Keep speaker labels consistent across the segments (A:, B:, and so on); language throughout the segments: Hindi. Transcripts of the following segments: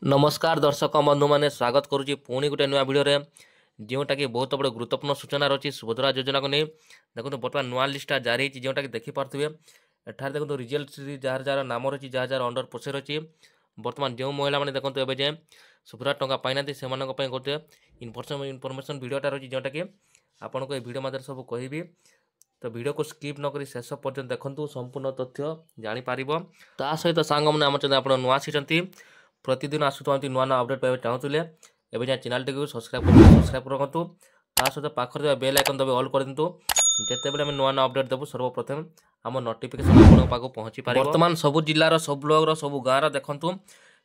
A: नमस्कार दर्शक बंधु मैंने स्वागत करुच्ची पुणी गोटे नुआ भिडियो जोटा कि बहुत बड़े गुरुत्वपूर्ण सूचना रही सुभद्रा योजना को नहीं देखो बर्तमान नुआ लिस्ट जारी होती जोटा कि देखिपे एठार देखो रिजल्ट जार जार नाम रही जार जार अंडर प्रोसेस अच्छी बर्तमान जो महिला मैंने देखो एवं जाए सुभद्रा टंका पाई से गोटे इनफर्मेशन भिडियोटा रही जोटा कि आपन को भिडियो मध्य सब कहि तो वीडियो को स्किप नक शेष पर्यटन देखूँ संपूर्ण तथ्य जापर ता सहित सांग मैंने आम आप नुआ आसी प्रतिदिन आसुवा नुआ नुआ अपडेट पाइबा चाहूले एवं जाए चैनल टी सब्सक्राइब रखु ता सहित पाखे बेल आइकन दबे ऑल कर दिंतु जितेबाला आम नुआ नुआ अपडेट देवु सर्वप्रथम आम नोटिफिकेशन आपको पहुँची पारे। बर्तमान सबू जिलार सब ब्लॉक सब गाँव देखूँ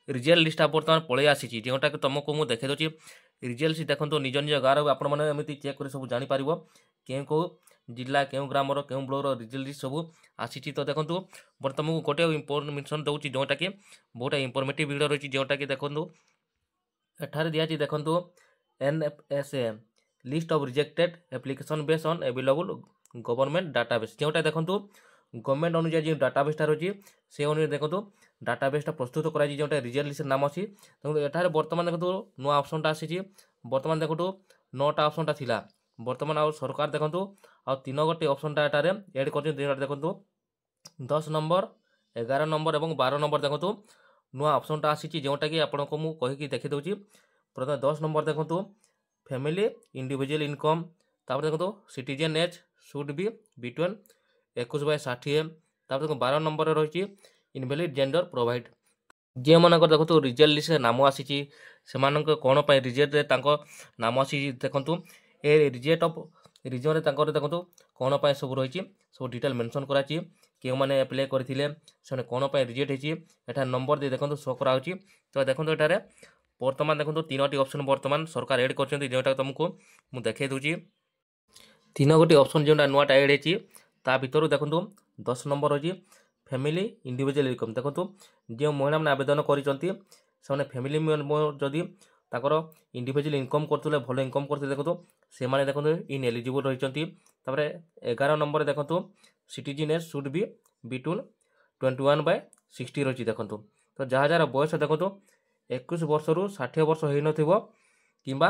A: रिजल्ट लिस्ट बर्तमान पलि आसी जोटा कि तुमको मुझे देखी दूसरी रिजल्ट देखो निज निज गाँव आपमती चेक कर सब जापर क्यों कौ जिला क्यों ग्रामर क्यों ब्लॉक रिजल्ट लिस्ट सब आसी तो देखो बर्तमान गोटे इनफर्मेशन दूसरी जोटा कि बहुत इनफर्मेटिव वीडियो रही जोटा कि देखो एठार दिखाई देखो NFSA list of rejected application based on available government database जोटा देखो गवर्नमेंट अनुसार जो डाटाबेसटा रही से अनुसार देखो डाटाबेसटा प्रस्तुत कर जोटा रिजल्ट लिस्ट नाम अच्छी देखो एठार बर्तमान देखो नुआ ऑप्शनटा आसी बर्तमान देखो 9टा ऑप्शनटा थिला बर्तमान आ सरकार देखो आ 3 गोटे ऑप्शनटा एटारे ऐड कर देखो 10 नंबर 11 नंबर और 12 नंबर देखो नुआ ऑप्शनटा आसी जोटा कि आपको मुझे कहीकि देखी दूसरी प्रथम 10 नंबर देखो फैमिली इंडिविजुअल इनकम तापर देखो citizen age should be between 21/60 तापर देखो 12 नंबर रही इनवैलिड जेंडर प्रोवाइड जे मानक देखो रिजल्ट लिस्ट नाम आसी से कौन रिजल्ट नाम आसी देखो ए रिजेक्ट ऑफ रिजन देखो कौन सब रही सब डिटेल मेंशन कराची क्यों मैंने अप्लाई करते कौन रिजेक्ट होता नंबर दे देखो शो कराऊँच तो देखो ये बर्तमान देखो 3टी ऑप्शन बर्तमान सरकार ऐड कर जोटा तुमको मुझे देखे दूसरी 3 गोटी ऑप्शन जो नुआटा ऐड होता भर देखो 10 नंबर रही फैमिली इंडिविजुअल इनकम देखो जो महिला मैंने आवेदन कर फैमिली जदि ताकर इंडिविजुअल इनकम करते भल इनकम करते देखो से मैंने देखो इन एलिजिबल रही 11 नंबर देखो citizen age should be between 21/60 रही देखो तो जहाँ जार बयस देखो 21 वर्ष रु 60 वर्ष हो नथिबो किंबा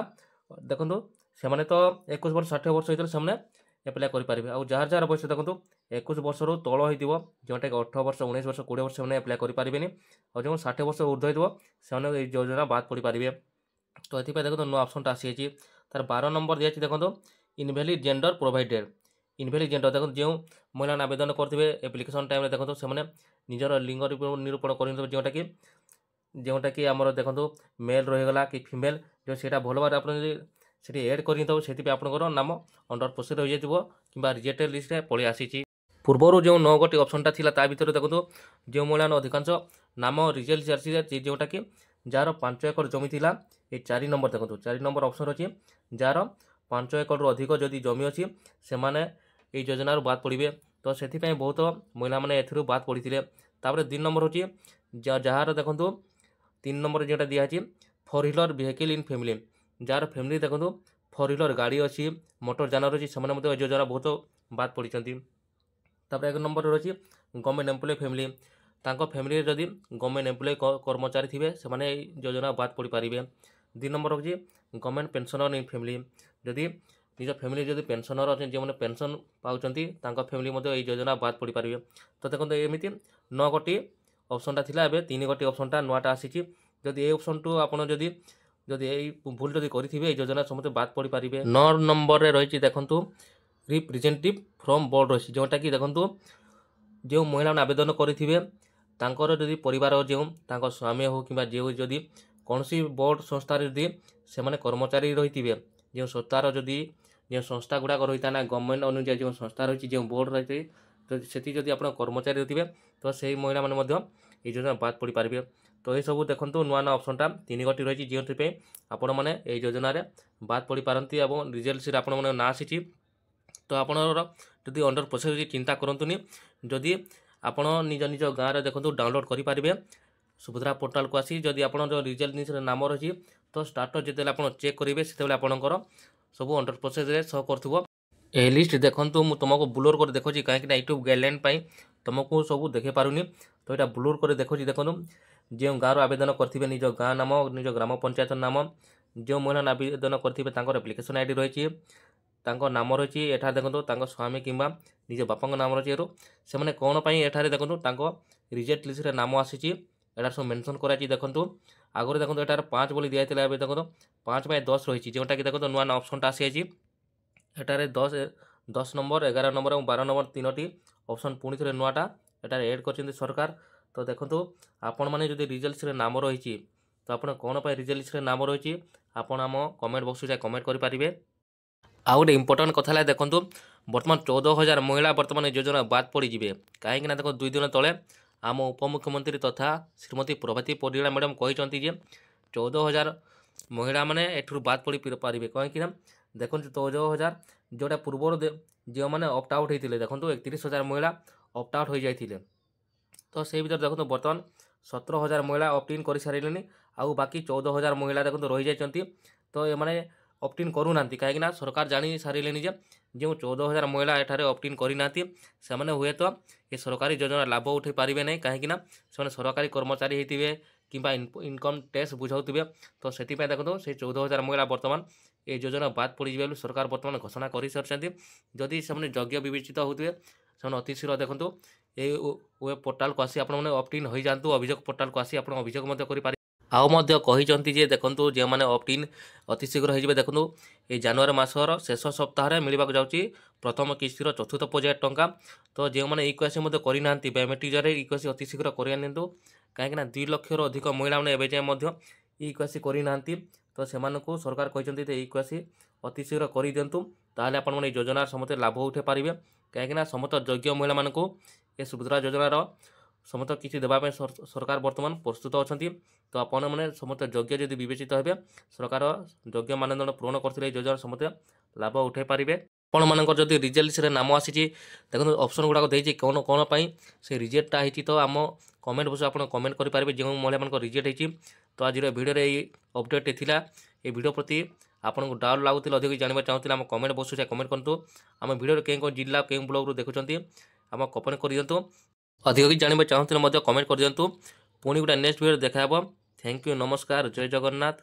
A: देखो से तो 21 वर्ष 60 वर्ष होते से एप्लाय करेंगे आउ जार जार बयस देखो 21 वर्ष रु तल हो जोटा कि 18 वर्ष 19 वर्ष 20 वर्ष से एप्लाय करेंगे और जो 60 वर्ष ऊर्ध्व हो योजना बाद पड़ पारे तो ये देखो नुआ ऑप्शनटा आसी तार 12 नंबर दिखाई देखो invalid gender provided invalid gender देखो जो महिला आवेदन करेंगे एप्लिकेशन टाइम देखो से निजर लिंग निरूपण कर जोटा कि आमर देखो मेल रहीगला कि फीमेल जो सीटा भल भाव आप एड कर आपंकर नाम अंडर प्रोसेस रही जाए कि रिजेक्टेड लिस्ट पलि आसी पूर्वर जो 9 गोटी ऑप्शनटा था भर देखो जो महिला अधिकांश नाम रिजल्ट आसी जोटा कि जार 5 एकड़ जमी थी ये 4 नंबर देखो 4 नंबर ऑप्शन अच्छी जार 5 एकड़ अधिक जदि जमी अच्छी से मैंने योजना बाद पड़े तो से बहुत महिला मैंने बाद पड़ते 2 नंबर हूँ जार देखो 3 नंबर जोटा दिखाई 4 wheeler vehicle in family jar family देखो 4 व्हीलर गाड़ी अच्छी मोटर जान रही से योजना बहुत बाद पड़ी 1 नंबर रही गवर्नमेंट एम्प्लॉय फैमिली फैमिली जदि गवर्नमेंट एम्प्लॉय कर्मचारी थे से योजना बाद पड़ पारे 2 नंबर रही गवर्नमेंट पेंशनर इन फैमिली जदि निज फैमिली जदि पेंशनर अच्छे जो मैंने पेंशन पाँच फैमिली योजना बाद पड़ पारे तो देखो एमती 9 गोटी ऑप्शनटा थिला एबे 3 गोटी ऑप्शनटा नुआटा आसी जदि ए ऑप्शन टू आपन जदि भूल जदि करिथिबे योजना समस्त बाद पड़ पारे 9 नंबर रे रही देखो रिप्रेजेंटेटिव फ्रॉम बोर्ड रही जोटा कि देखो जो महिला आवेदन करेंगे जदि परिवार जो स्वामी हो कि जो जदि कौन सी बोर्ड संस्था जदि से कर्मचारी रही थे जो संस्थार जदि जो संस्था गुड़ाक रही था ना गवर्नमेंट अनुसार जो संस्था रही जो बोर्ड रही तो से आप कर्मचारी थे तो से महिला मैंने योजना बाद पड़ पारे तो ये सब देखो नुआ नुआ ऑप्शनटा 3 गोटी रही जो आपण मैंने योजना बाद पड़ पारती और रिजल्ट सीट आप ना आसी तो आपणर जदि अंडर प्रोसेस चिंता करतुनि जदि आपण निज निज गाँव देखो डाउनलोड करेंगे सुभद्रा पोर्टाल को आसी जदि आप रिजल्ट लिस्ट नाम रही तो स्टार्टर जिते आप चेक करेंगे से आपंकर सब अंडर प्रोसेस शो कर ए लिस्ट देखो तुमको ब्लोर कर देखो कहीं यूट्यूब गाइडलाइन तुमको सब देखे पारुनी तो यहाँ ब्लोर कर देखो देखो ଯେଉଁ ଗାଁରୁ ଆବେଦନ କରିଥିବେ ନିଜ ଗାଁ ନାମ ନିଜ ଗ୍ରାମ ପଞ୍ଚାୟତ ନାମ, ଯେଉଁ ମହିଳା ଆବେଦନ କରିଥିବେ ତାଙ୍କର ଆପ୍ଲିକେସନ୍ ଆଇ ଡ଼ି ରହିଛି, ତାଙ୍କ ନାମ ରହିଛି। ଏଠାରେ ଦେଖନ୍ତୁ ତାଙ୍କ ସ୍ୱାମୀ କିମ୍ବା ନିଜ ବାପାଙ୍କ ନାମ ରହିଛି। ସେମାନେ କ'ଣ ପାଇଁ ଏଠାରେ ଦେଖନ୍ତୁ ତାଙ୍କ ରିଜେକ୍ଟ ଲିଷ୍ଟରେ ନାମ ଆସିଛି ଏଠାରେ ସବୁ ମେନସନ୍ କରାଯାଇଛି। ଦେଖନ୍ତୁ ଆଗରୁ ଦେଖନ୍ତୁ ଏଠାରେ 5 ବୋଲି ଦିଆଯାଇଥିଲା, ଏବେ ଦେଖନ୍ତୁ 5 ପାଇଁ 10 ରହିଛି, ଯେଉଁଟାକି ଦେଖନ୍ତୁ ନୂଆ ଅପସନ୍ଟା ଆସିଯାଇଛି। ଏଠାରେ 10 ନମ୍ବର 11 ନମ୍ବର ଏବଂ 12 ନମ୍ବର ତିନୋଟି ଅପସନ୍ ପୁଣି ଥରେ ନୂଆଟା ଏଠାରେ ଏଡ଼୍ କରିଛନ୍ତି ସରକାର। ତ ଦେଖନ୍ତୁ ଆପଣମାନେ ଯଦି ରିଜଲ୍ଟ ଲିଷ୍ଟରେ ନାମ ରହିଛି ତ ଆପଣ କ'ଣ ପାଇଁ ରିଜଲ୍ଟ ଲିଷ୍ଟରେ ନାମ ରହିଛି ଆପଣ ଆମ କମେଣ୍ଟ ବକ୍ସରେ ଯାଇ କମେଣ୍ଟ କରିପାରିବେ। ଆଉ ଗୋଟେ ଇମ୍ପୋର୍ଟାଣ୍ଟ କଥା ହେଲା ଦେଖନ୍ତୁ ବର୍ତ୍ତମାନ 14,000 ମହିଳା ବର୍ତ୍ତମାନ ଏ ଯୋଜନା ବାଦ ପଡ଼ିଯିବେ। କାହିଁକିନା ଦେଖନ୍ତୁ 2 ଦିନ ତଳେ ଆମ ଉପମୁଖ୍ୟମନ୍ତ୍ରୀ ତଥା ଶ୍ରୀମତୀ ପ୍ରଭାତୀ ପରିଡ଼ା ମ୍ୟାଡ଼ାମ୍ କହିଛନ୍ତି ଯେ 14,000 ମହିଳାମାନେ ଏଠାରୁ ବାଦ ପଡ଼ିପାରିବେ। କାହିଁକିନା ଦେଖନ୍ତୁ 14,000 ଯେଉଁଟା ପୂର୍ବରୁ ଯେଉଁମାନେ ଅପ୍ଟ ଆଉଟ୍ ହୋଇଥିଲେ ଦେଖନ୍ତୁ 31,000 ମହିଳା ଅପ୍ଟ ଆଉଟ୍ ହୋଇଯାଇଥିଲେ। ତ ସେଇ ଭିତରେ ଦେଖନ୍ତୁ ବର୍ତ୍ତମାନ 17,000 ମହିଳା ଅପ୍ଟ ଇନ୍ କରିସାରିଲେଣି, ଆଉ ବାକି 14,000 ମହିଳା ଦେଖନ୍ତୁ ରହିଯାଇଛନ୍ତି। ତ ଏମାନେ ଅପ୍ଟ ଇନ୍ କରୁନାହାନ୍ତି କାହିଁକିନା ସରକାର ଜାଣି ସାରିଲେଣି ଯେ ଯେଉଁ 14,000 ମହିଳା ଏଠାରେ ଅପ୍ଟ ଇନ୍ କରିନାହାନ୍ତି ସେମାନେ ହୁଏତ ଏ ସରକାରୀ ଯୋଜନା ଲାଭ ଉଠାଇ ପାରିବେ ନାହିଁ, କାହିଁକିନା ସେମାନେ ସରକାରୀ କର୍ମଚାରୀ ହେଇଥିବେ କିମ୍ବା ଇନକମ୍ ଟ୍ୟାକ୍ସ ବୁଝାଉଥିବେ। ତ ସେଥିପାଇଁ ଦେଖନ୍ତୁ ସେଇ 14,000 ମହିଳା ବର୍ତ୍ତମାନ ଏ ଯୋଜନା ବାଦ ପଡ଼ିଯିବେ ବୋଲି ସରକାର ବର୍ତ୍ତମାନ ଘୋଷଣା କରିସାରିଛନ୍ତି। ଯଦି ସେମାନେ ଯୋଗ୍ୟ ବିବେଚିତ ହେଉଥିବେ ସେମାନେ ଅତି ଶୀଘ୍ର ଦେଖନ୍ତୁ এই ୱେବ୍ ପୋର୍ଟାଲକୁ ଆସି ଆପଣମାନେ ଅପ୍ଟ ଇନ୍ ହୋଇଯାଆନ୍ତୁ। ଅଭିଯୋଗ ପୋର୍ଟାଲକୁ ଆସି ଆପଣ ଅଭିଯୋଗ ମଧ୍ୟ କରିପାରିବେ। ଆଉ ମଧ୍ୟ କହିଛନ୍ତି ଯେ ଦେଖନ୍ତୁ ଯେଉଁମାନେ ଅପ୍ଟ ଇନ୍ ଅତି ଶୀଘ୍ର ହେଇଯିବେ ଦେଖନ୍ତୁ ଏଇ ଜାନୁଆରୀ ମାସର ଶେଷ ସପ୍ତାହରେ ମିଳିବାକୁ ଯାଉଛି ପ୍ରଥମ କିସ୍ତିର ଚତୁର୍ଥ ପର୍ଯ୍ୟାୟ ଟଙ୍କା। ତ ଯେଉଁମାନେ ଇକ୍ୱାସି ମଧ୍ୟ କରିନାହାନ୍ତି ବାୟୋମେଟ୍ରିକ୍ ଜରିଆରେ ଇକ୍ୱାସି ଅତି ଶୀଘ୍ର କରି ନିଅନ୍ତୁ, କାହିଁକିନା 2 ଲକ୍ଷରୁ ଅଧିକ ମହିଳାମାନେ ଏବେ ଯାଏଁ ମଧ୍ୟ ଇକ୍ୱାସି କରିନାହାନ୍ତି। ତ ସେମାନଙ୍କୁ ସରକାର କହିଛନ୍ତି ଯେ ଇକ୍ୱାସି ଅତି ଶୀଘ୍ର କରିଦିଅନ୍ତୁ, ତାହେଲେ ଆପଣମାନେ এই ଯୋଜନାର ସମସ୍ତେ ଲାଭ ଉଠାଇ ପାରିବେ। କାହିଁକିନା ସମସ୍ତ ଯୋଗ୍ୟ ମହିଳାମାନଙ୍କୁ ଏ ସୁଭଦ୍ରା ଯୋଜନାର ସମସ୍ତ କିଛି ଦେବା ପାଇଁ ସରକାର ବର୍ତ୍ତମାନ ପ୍ରସ୍ତୁତ ଅଛନ୍ତି। ତ ଆପଣମାନେ ସମସ୍ତେ ଯୋଗ୍ୟ ଯଦି ବିବେଚିତ ହେବେ ସରକାର ଯୋଗ୍ୟ ମାନଦଣ୍ଡ ପୂରଣ କରିଥିଲେ এই ଯୋଜନାର ସମସ୍ତେ ଲାଭ ଉଠାଇ ପାରିବେ। ଆପଣମାନଙ୍କର ଯଦି ରିଜଲ୍ଟ ଲିଷ୍ଟରେ ନାମ ଆସିଛି ଦେଖନ୍ତୁ ଅପସନ୍ ଗୁଡ଼ାକ ଦେଇଛି କ'ଣ ପାଇଁ ସେ ରିଜେକ୍ଟଟା ହେଇଛି। ତ ଆମ କମେଣ୍ଟ ବକ୍ସରେ ଆପଣ କମେଣ୍ଟ କରିପାରିବେ ଯେଉଁ ମହିଳାମାନଙ୍କ ରିଜେକ୍ଟ ହେଇଛି। ତ ଆଜିର ଭିଡ଼ିଓରେ ଏଇ ଅପଡ଼େଟ୍ ଥିଲା। ଏ ଭିଡ଼ିଓ ପ୍ରତି ଆପଣଙ୍କୁ ଡାଉଟ୍ ଲାଗୁଥିଲେ ଅଧିକ ଜାଣିବାକୁ ଚାହୁଁଥିଲେ ଆମ କମେଣ୍ଟ ବକ୍ସରେ ଯାଇ କମେଣ୍ଟ କରନ୍ତୁ। ଆମ ଭିଡ଼ିଓରେ କେଉଁ ଜିଲ୍ଲା କେଉଁ ବ୍ଲକରୁ ଦେଖୁଛନ୍ତି ଆମ କମେଣ୍ଟ କରିଦିଅନ୍ତୁ। ଅଧିକ କିଛି ଜାଣିବାକୁ ଚାହୁଁଥିଲେ ମଧ୍ୟ କମେଣ୍ଟ କରିଦିଅନ୍ତୁ। ପୁଣି ଗୋଟେ ନେକ୍ସଟ ଭିଡ଼ିଓରେ ଦେଖା ହେବ। ଥ୍ୟାଙ୍କ ୟୁ, ନମସ୍କାର, ଜୟ ଜଗନ୍ନାଥ।